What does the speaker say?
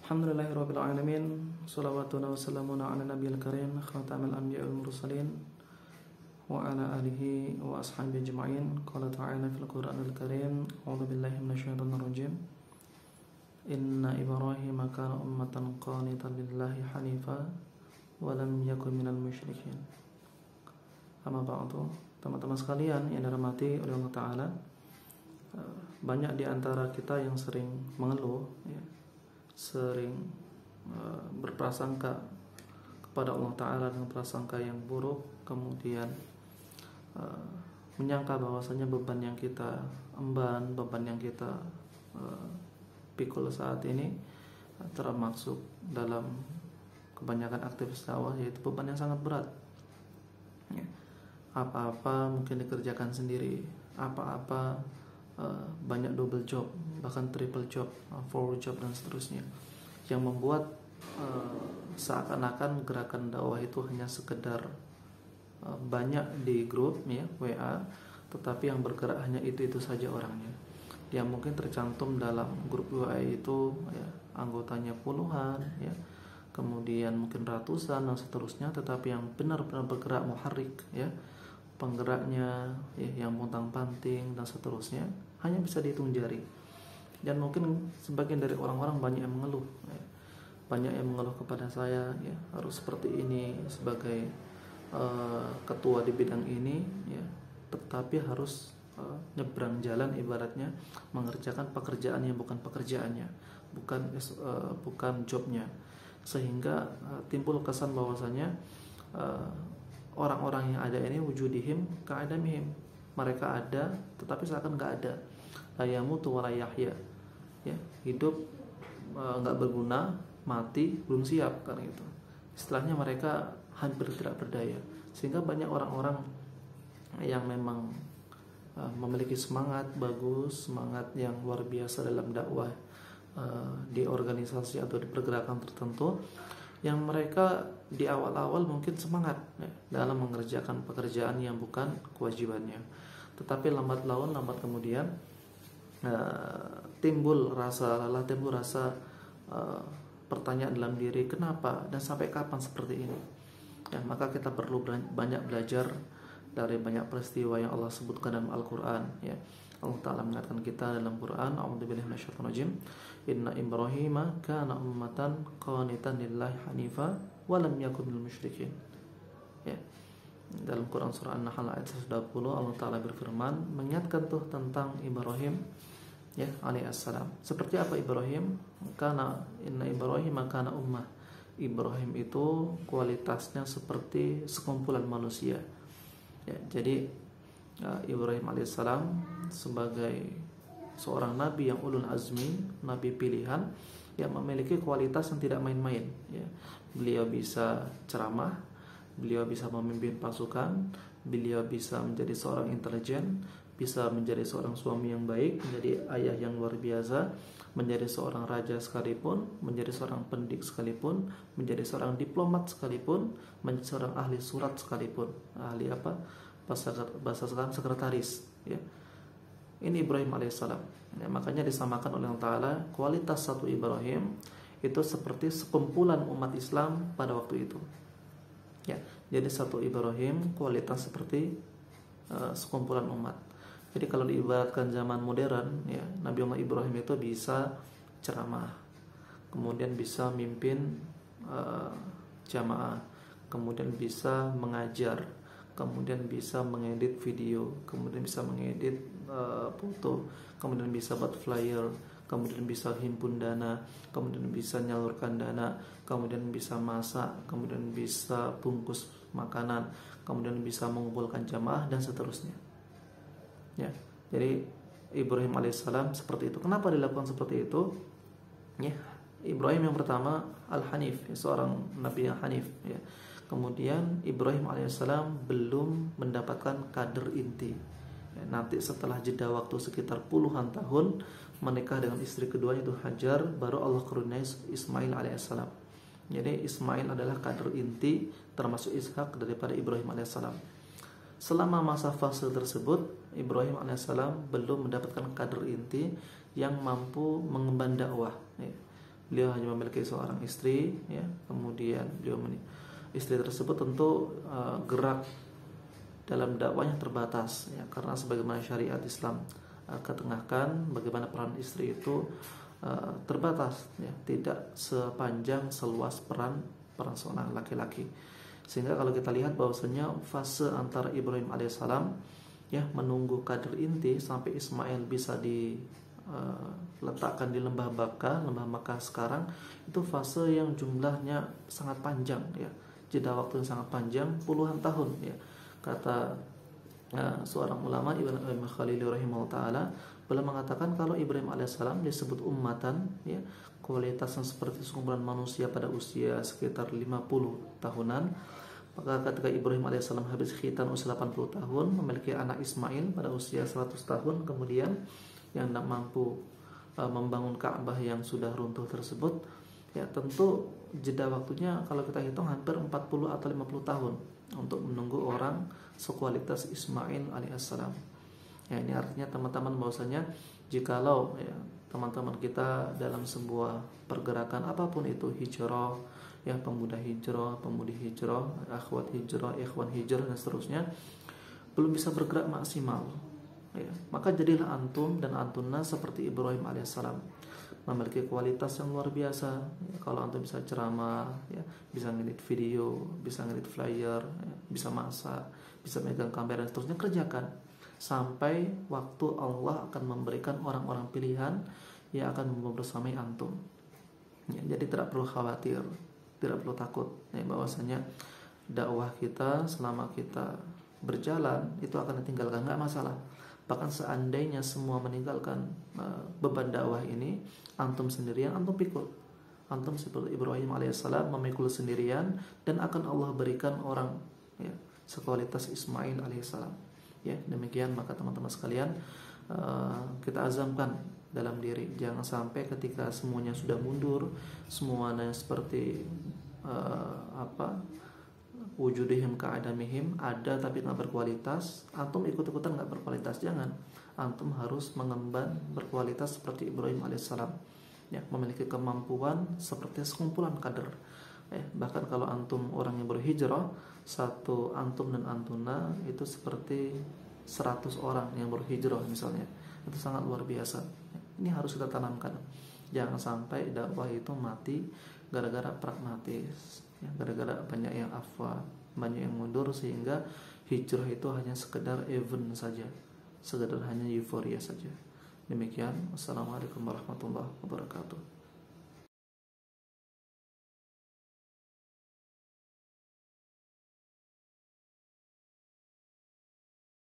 Alhamdulillahirabbil alamin. Shalawatuna wassalamuna ala nabiyil karim khatamil anbiya'i wal mursalin wa ala alihi wa ashabihi ajma'in. Qala ta'ala fil Qur'anil karim, a'udzu billahi minasyaitonir rajim. Inna Ibrahima kana ummatan qanitan lillahi hanifa wa lam yakun minal musyrikin. Amma ba'du, teman-teman sekalian yang dirahmati oleh Allah Ta'ala, banyak di antara kita yang sering mengeluh, ya, sering berprasangka kepada Allah Ta'ala dengan prasangka yang buruk, kemudian menyangka bahwasanya beban yang kita emban, beban yang kita pikul saat ini termasuk dalam kebanyakan aktivis dakwah, yaitu beban yang sangat berat. Ya. Apa-apa mungkin dikerjakan sendiri, apa-apa banyak double job, bahkan triple job, four job dan seterusnya, yang membuat seakan-akan gerakan dakwah itu hanya sekedar banyak di grup, ya, WA, tetapi yang bergerak hanya itu saja orangnya. Yang mungkin tercantum dalam grup WA itu, ya, anggotanya puluhan, ya, kemudian mungkin ratusan dan seterusnya, tetapi yang benar-benar bergerak muharrik, ya, penggeraknya, ya, yang pontang-panting dan seterusnya, hanya bisa dihitung jari. Dan mungkin sebagian dari orang-orang banyak yang mengeluh, ya. Banyak yang mengeluh kepada saya, ya, harus seperti ini sebagai ketua di bidang ini, ya, tetapi harus nyebrang jalan, ibaratnya mengerjakan pekerjaan yang bukan pekerjaannya, bukan jobnya, sehingga timbul kesan bahwasanya orang-orang yang ada ini wujudihim ka'adamihim, mereka ada tetapi seakan nggak ada. La yamutu wa la yahya, ya, hidup nggak berguna, mati belum siap, kan itu. Istilahnya mereka hampir tidak berdaya, sehingga banyak orang-orang yang memang memiliki semangat bagus, semangat yang luar biasa dalam dakwah di organisasi atau di pergerakan tertentu, yang mereka di awal-awal mungkin semangat, ya, dalam mengerjakan pekerjaan yang bukan kewajibannya, tetapi lambat laun, lambat kemudian timbul rasa lelah, timbul rasa pertanyaan dalam diri, kenapa dan sampai kapan seperti ini, ya. Maka kita perlu banyak belajar dari banyak peristiwa yang Allah sebutkan dalam Al-Quran, ya. Allah Ta'ala mengatakan kita dalam Quran, a'udzubillahi minasyaitonir rajim, inna Ibrahima kana ummatan qanitan lillahi hanifa wa lam yakun minal musyrikin, ya. Dalam Quran surah An-Nahl ayat 120, Allah Ta'ala berfirman mengingatkan tuh tentang Ibrahim, ya, alaihissalam. Seperti apa Ibrahim? Karena inna Ibrahima kana ummah, Ibrahim itu kualitasnya seperti sekumpulan manusia, ya. Jadi Ibrahim alaihissalam sebagai seorang nabi yang ulul azmi, nabi pilihan, yang memiliki kualitas yang tidak main-main, ya. Beliau bisa ceramah, beliau bisa memimpin pasukan, beliau bisa menjadi seorang intelijen, bisa menjadi seorang suami yang baik, menjadi ayah yang luar biasa, menjadi seorang raja sekalipun, menjadi seorang pendidik sekalipun, menjadi seorang diplomat sekalipun, menjadi seorang ahli surat sekalipun, ahli apa? Bahasa sekarang sekretaris, ya. Ini Ibrahim alaihissalam, ya, makanya disamakan oleh Allah Ta'ala kualitas satu Ibrahim itu seperti sekumpulan umat Islam pada waktu itu, ya. Jadi satu Ibrahim kualitas seperti sekumpulan umat. Jadi kalau diibaratkan zaman modern, ya, Nabi Allah Ibrahim itu bisa ceramah, kemudian bisa mimpin jamaah, kemudian bisa mengajar, kemudian bisa mengedit video, kemudian bisa mengedit foto, kemudian bisa buat flyer, kemudian bisa himpun dana, kemudian bisa nyalurkan dana, kemudian bisa masak, kemudian bisa bungkus makanan, kemudian bisa mengumpulkan jamaah dan seterusnya, ya. Jadi Ibrahim alaihissalam seperti itu. Kenapa dilakukan seperti itu? Ya, Ibrahim yang pertama al-Hanif, seorang nabi yang hanif, ya. Kemudian Ibrahim alaihissalam belum mendapatkan kader inti, ya. Nanti setelah jeda waktu sekitar puluhan tahun menikah dengan istri kedua itu Hajar, baru Allah karuniai Ismail alaihissalam. Jadi Ismail adalah kader inti termasuk Ishak daripada Ibrahim alaihissalam. Selama masa fase tersebut, Ibrahim alaihissalam belum mendapatkan kader inti yang mampu mengemban dakwah, ya. beliau hanya memiliki seorang istri, ya. Kemudian istri tersebut tentu gerak dalam dakwahnya terbatas, ya, karena sebagaimana syariat Islam ketengahkan bagaimana peran istri itu terbatas, ya, tidak sepanjang seluas peran seorang laki-laki. Sehingga kalau kita lihat bahwasanya fase antara Ibrahim alaihissalam, ya, menunggu kader inti sampai Ismail bisa diletakkan di lembah Makkah sekarang, itu fase yang jumlahnya sangat panjang, ya, jeda waktu yang sangat panjang, puluhan tahun, ya. Kata seorang ulama Ibnu Khalil rahimahullah taala, beliau mengatakan kalau Ibrahim alaihissalam disebut ummatan, ya, kualitasnya seperti sekumpulan manusia pada usia sekitar 50 tahunan. Maka ketika Ibrahim alaihissalam habis khitan usia 80 tahun, memiliki anak Ismail pada usia 100 tahun, kemudian yang tidak mampu membangun Ka'bah yang sudah runtuh tersebut, ya, tentu jeda waktunya kalau kita hitung hampir 40 atau 50 tahun untuk menunggu orang sekualitas Ismail alaihissalam. Ya, ini artinya teman-teman bahwasanya jikalau, ya, teman-teman kita dalam sebuah pergerakan apapun itu, hijrah, ya, pemuda hijrah, pemudi hijrah, akhwat hijrah, ikhwan hijrah dan seterusnya, belum bisa bergerak maksimal, ya, maka jadilah antum dan antuna seperti Ibrahim alaihissalam, memiliki kualitas yang luar biasa, ya. Kalau antum bisa ceramah, ya, bisa ngedit video, bisa ngedit flyer, ya, bisa masak, bisa megang kamera dan seterusnya, kerjakan sampai waktu Allah akan memberikan orang-orang pilihan yang akan bersamai antum, ya. Jadi tidak perlu khawatir, tidak perlu takut, ya, bahwasanya dakwah kita selama kita berjalan itu akan ditinggalkan, nggak masalah. Bahkan seandainya semua meninggalkan beban dakwah ini, antum sendirian, antum pikul. Antum seperti Ibrahim alaihissalam memikul sendirian, dan akan Allah berikan orang, ya, sekualitas Ismail alaihissalam. Ya, demikian maka teman-teman sekalian, kita azamkan dalam diri, jangan sampai ketika semuanya sudah mundur, semuanya seperti wujudihim ka'adamihim, ada tapi nggak berkualitas, antum ikut-ikutan nggak berkualitas. Jangan, antum harus mengemban berkualitas seperti Ibrahim alaihissalam, ya, memiliki kemampuan seperti sekumpulan kader, ya. Bahkan kalau antum orang yang berhijrah, satu antum dan antuna itu seperti 100 orang yang berhijrah misalnya, itu sangat luar biasa, ya. Ini harus kita tanamkan. Jangan sampai dakwah itu mati gara-gara pragmatis, ya, gara-gara banyak yang afwa, banyak yang mundur, sehingga hijrah itu hanya sekedar event saja, sekedar hanya euforia saja. Demikian. Wassalamualaikum warahmatullahi wabarakatuh.